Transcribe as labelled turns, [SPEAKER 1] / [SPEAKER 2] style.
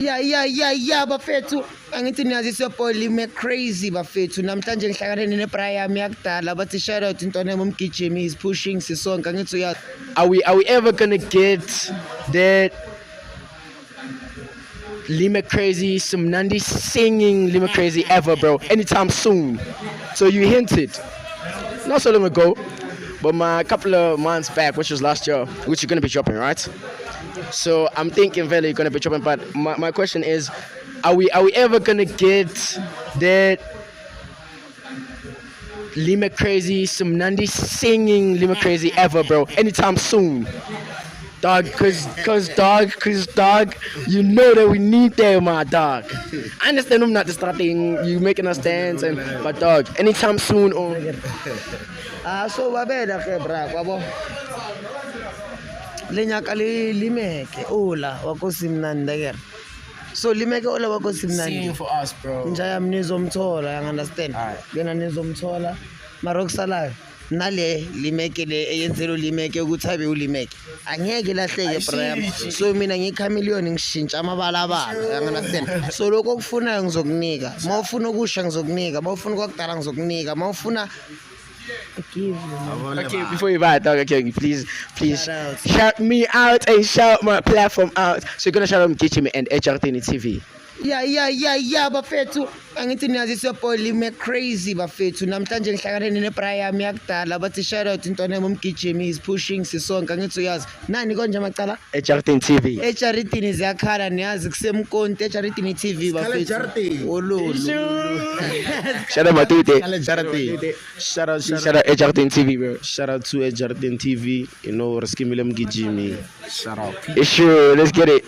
[SPEAKER 1] Ya bafethu angithi niyaziswe Polime crazy bafethu namhlanje ngihlangane nebrayi yami yakudala bathi shout out intwana yami umgijimi is pushing sisonke angithi uyazi.
[SPEAKER 2] Are we ever gonna get that Lima Crazy, some Nandi singing Lima Crazy ever, bro? Anytime soon. So you hinted not so long ago, but a couple of months back, which was last year, which you're gonna be dropping, right? So I'm thinking Vele you're gonna be dropping, but my question is, are we ever gonna get that Lima Crazy, some Nandi singing Lima Crazy ever, bro? Anytime soon. Dog, cause dog, you know that we need that, my dog. I understand I'm not distracting you making us dance, but dog, anytime soon or
[SPEAKER 1] So babela ke bra kwabo lenyaka limeke ola wakosimnandi ke so limeke ola wakosimnandi
[SPEAKER 2] sing for us, bro.
[SPEAKER 1] njaya mnizomthola you understand yena nizomthola marokusalayo nale limeke le eyenzelo limeke ukuthi abe ulimeke angeke lahleke bra so mina ngikhameleon ngishintsha amabala you understand so lokho kufunayo ngizokunika mawufuna ukusha ngizokunika mawufuna kwakudala ngizokunika mawufuna
[SPEAKER 2] Okay, before you buy it, dog, okay, please shout me out and shout my platform out. So you're gonna shout out Mkichimi and HRTN TV.
[SPEAKER 1] Ya bafethu angithi niyaziswe Polime crazy bafethu namhlanje ngihlangane nebrayi yami yakudala bathi shout out intwana yami umgijimi is pushing sisonke angithi uyazi nani konje amacala
[SPEAKER 2] HRTN TV.
[SPEAKER 1] HRTN ziyakhala niyazi kusemkonto HRTN TV bafethu ololo
[SPEAKER 2] Shout out Matute.
[SPEAKER 3] Shout out
[SPEAKER 2] HRTN TV, bro.
[SPEAKER 3] Shout out to HRTN TV. You know, Raskimile Mgijimi. Shout out.
[SPEAKER 2] It's sure. Let's get it.